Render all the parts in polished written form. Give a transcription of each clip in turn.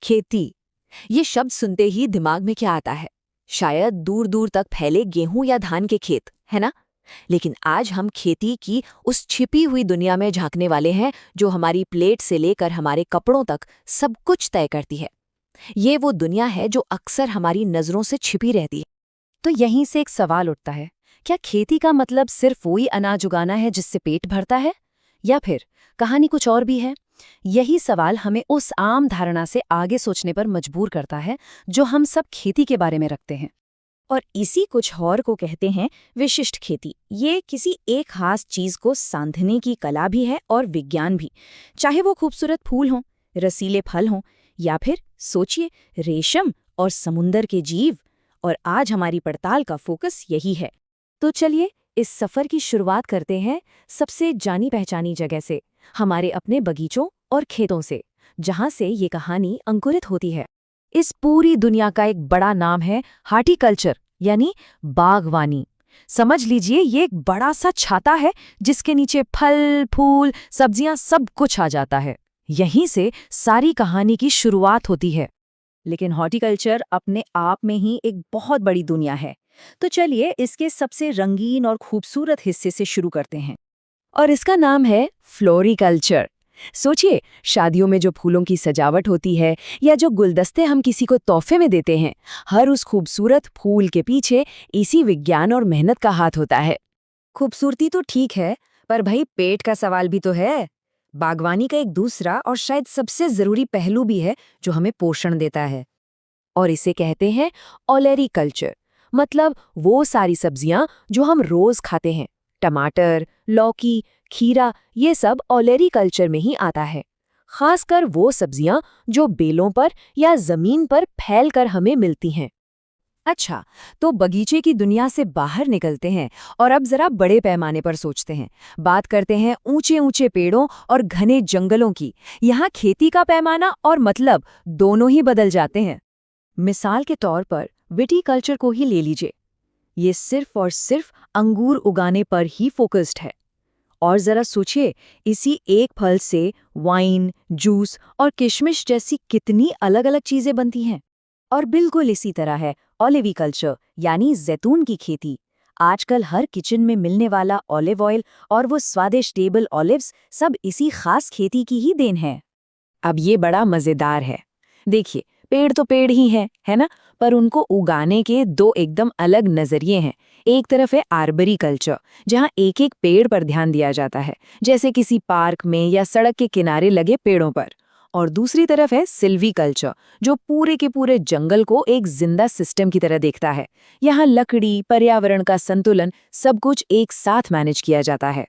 खेती। ये शब्द सुनते ही दिमाग में क्या आता है? शायद दूर दूर तक फैले गेहूं या धान के खेत, है ना? लेकिन आज हम खेती की उस छिपी हुई दुनिया में झांकने वाले हैं जो हमारी प्लेट से लेकर हमारे कपड़ों तक सब कुछ तय करती है। ये वो दुनिया है जो अक्सर हमारी नजरों से छिपी रहती है। तो यहीं से एक सवाल उठता है, क्या खेती का मतलब सिर्फ वही अनाज उगाना है जिससे पेट भरता है, या फिर कहानी कुछ और भी है? यही सवाल हमें उस आम धारणा से आगे सोचने पर मजबूर करता है जो हम सब खेती के बारे में रखते हैं। और इसी कुछ और को कहते हैं विशिष्ट खेती। ये किसी एक खास चीज को साधने की कला भी है और विज्ञान भी। चाहे वो खूबसूरत फूल हों, रसीले फल हों, या फिर सोचिए रेशम और समुंदर के जीव। और आज हमारी पड़ताल का फोकस यही है। तो चलिए इस सफर की शुरुआत करते हैं सबसे जानी पहचानी जगह से, हमारे अपने बगीचों और खेतों से, जहां से ये कहानी अंकुरित होती है। इस पूरी दुनिया का एक बड़ा नाम है हार्टिकल्चर, यानी बागवानी। समझ लीजिए ये एक बड़ा सा छाता है जिसके नीचे फल, फूल, सब्जियां सब कुछ आ जाता है। यहीं से सारी कहानी की शुरुआत होती है। लेकिन हॉर्टिकल्चर अपने आप में ही एक बहुत बड़ी दुनिया है। तो चलिए इसके सबसे रंगीन और खूबसूरत हिस्से से शुरू करते हैं। और इसका नाम है फ्लोरिकल्चर। सोचिए, शादियों में जो फूलों की सजावट होती है या जो गुलदस्ते हम किसी को तोहफे में देते हैं, हर उस खूबसूरत फूल के पीछे इसी विज्ञान और मेहनत का हाथ होता है। खूबसूरती तो ठीक है, पर भाई पेट का सवाल भी तो है। बागवानी का एक दूसरा और शायद सबसे जरूरी पहलू भी है जो हमें पोषण देता है। और इसे कहते हैं ओलेरीकल्चर, मतलब वो सारी सब्जियां जो हम रोज खाते हैं। टमाटर, लौकी, खीरा, ये सब ओलेरीकल्चर में ही आता है। खासकर वो सब्जियां जो बेलों पर या जमीन पर फैलकर हमें मिलती हैं। अच्छा, तो बगीचे की दुनिया से बाहर निकलते हैं और अब जरा बड़े पैमाने पर सोचते हैं। बात करते हैं ऊंचे ऊंचे पेड़ों और घने जंगलों की। यहाँ खेती का पैमाना और मतलब दोनों ही बदल जाते हैं। मिसाल के तौर पर विटीकल्चर को ही ले लीजिए। ये सिर्फ और सिर्फ अंगूर उगाने पर ही फोकस्ड है। और जरा सोचिए, इसी एक फल से वाइन, जूस और किशमिश जैसी कितनी अलग अलग चीजें बनती हैं। और बिल्कुल इसी तरह है ऑलिविकल्चर, यानी जैतून की खेती। आजकल हर किचन में मिलने वाला ऑलिव ऑयल और वो स्वादिष्ट टेबल ऑलिव्स सब इसी खास खेती की ही देन है। अब ये बड़ा मजेदार है। देखिए, पेड़ तो पेड़ ही हैं, है ना? पर उनको उगाने के दो एकदम अलग नजरिए हैं। एक तरफ है आर्बरी कल्चर, जहाँ एक एक पेड़ पर ध्यान दिया जाता है, जैसे किसी पार्क में या सड़क के किनारे लगे पेड़ों पर। और दूसरी तरफ है सिल्वी कल्चर, जो पूरे के पूरे जंगल को एक जिंदा सिस्टम की तरह देखता है। यहाँ लकड़ी, पर्यावरण का संतुलन, सब कुछ एक साथ मैनेज किया जाता है।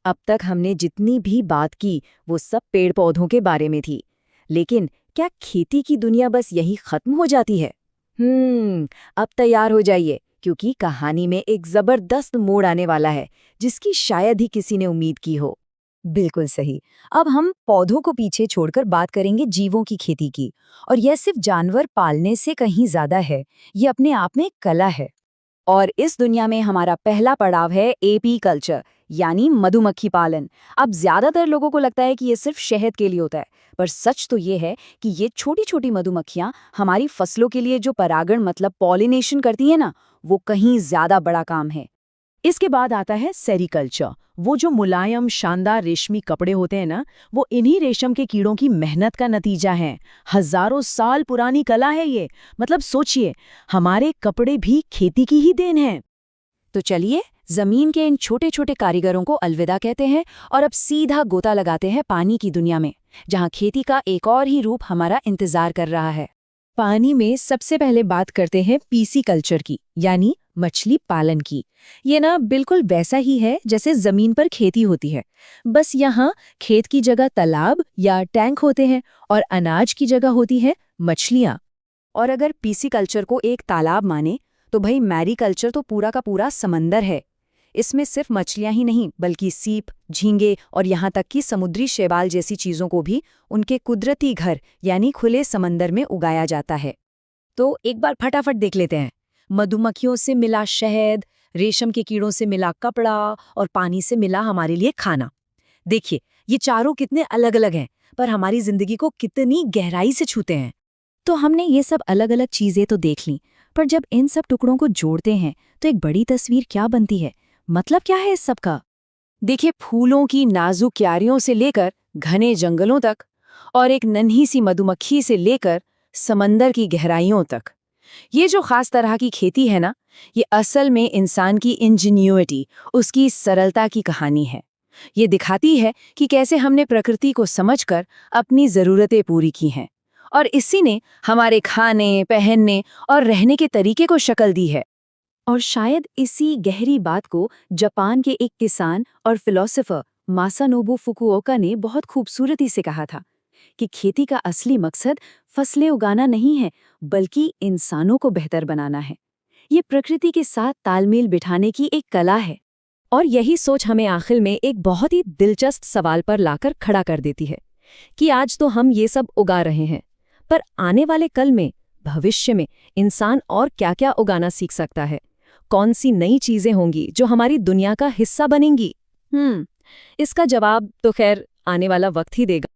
अब तक हमने जितनी भी बात की वो सब पेड़ पौधों के बारे में थी। लेकिन क्या खेती की दुनिया बस यही खत्म हो जाती है? अब तैयार हो जाइए, क्योंकि कहानी में एक जबरदस्त मोड़ आने वाला है जिसकी शायद ही किसी ने उम्मीद की हो। बिल्कुल सही। अब हम पौधों को पीछे छोड़कर बात करेंगे जीवों की खेती की। और यह सिर्फ जानवर पालने से कहीं ज्यादा है, ये अपने आप में एक कला है। और इस दुनिया में हमारा पहला पड़ाव है एपी कल्चर, यानी मधुमक्खी पालन। अब ज्यादातर लोगों को लगता है कि ये सिर्फ शहद के लिए होता है, पर सच तो ये है कि ये छोटी छोटी मधुमक्खियां हमारी फसलों के लिए जो परागण मतलब पॉलिनेशन करती है ना, वो कहीं ज्यादा बड़ा काम है। इसके बाद आता है सेरीकल्चर। वो जो मुलायम शानदार रेशमी कपड़े होते हैं ना, वो इन्हीं रेशम के कीड़ों की मेहनत का नतीजा है। हजारों साल पुरानी कला है ये। मतलब सोचिए, हमारे कपड़े भी खेती की ही देन है। तो चलिए जमीन के इन छोटे छोटे कारीगरों को अलविदा कहते हैं और अब सीधा गोता लगाते हैं पानी की दुनिया में, जहां खेती का एक और ही रूप हमारा इंतजार कर रहा है। पानी में सबसे पहले बात करते हैं पीसी कल्चर की, यानी मछली पालन की। ये ना बिल्कुल वैसा ही है जैसे जमीन पर खेती होती है, बस यहाँ खेत की जगह तालाब या टैंक होते हैं और अनाज की जगह होती है मछलियाँ। और अगर पीसी कल्चर को एक तालाब माने, तो भाई मैरीकल्चर तो पूरा का पूरा समंदर है। इसमें सिर्फ मछलियां ही नहीं, बल्कि सीप, झींगे और यहाँ तक कि समुद्री शैवाल जैसी चीजों को भी उनके कुदरती घर यानी खुले समंदर में उगाया जाता है। तो एक बार फटाफट देख लेते हैं। मधुमक्खियों से मिला शहद, रेशम के कीड़ों से मिला कपड़ा और पानी से मिला हमारे लिए खाना। देखिए, ये चारों कितने अलग अलग हैं, पर हमारी जिंदगी को कितनी गहराई से छूते हैं। तो हमने ये सब अलग अलग चीजें तो देख ली, पर जब इन सब टुकड़ों को जोड़ते हैं तो एक बड़ी तस्वीर क्या बनती है? मतलब क्या है इस सब का? देखिए, फूलों की नाजुक क्यारियों से लेकर घने जंगलों तक और एक नन्ही सी मधुमक्खी से लेकर समंदर की गहराइयों तक, ये जो खास तरह की खेती है ना, ये असल में इंसान की इंजीन्यूइटी, उसकी सरलता की कहानी है। ये दिखाती है कि कैसे हमने प्रकृति को समझकर अपनी ज़रूरतें पूरी की हैं और इसी ने हमारे खाने, पहनने और रहने के तरीके को शक्ल दी है। और शायद इसी गहरी बात को जापान के एक किसान और फिलोसोफर मासानोबु फुकुओका ने बहुत खूबसूरती से कहा था कि खेती का असली मकसद फसलें उगाना नहीं है, बल्कि इंसानों को बेहतर बनाना है। ये प्रकृति के साथ तालमेल बिठाने की एक कला है। और यही सोच हमें आखिर में एक बहुत ही दिलचस्प सवाल पर लाकर खड़ा कर देती है कि आज तो हम ये सब उगा रहे हैं, पर आने वाले कल में, भविष्य में इंसान और क्या-क्या उगाना सीख सकता है? कौन सी नई चीजें होंगी जो हमारी दुनिया का हिस्सा बनेंगी? इसका जवाब तो खैर आने वाला वक्त ही देगा।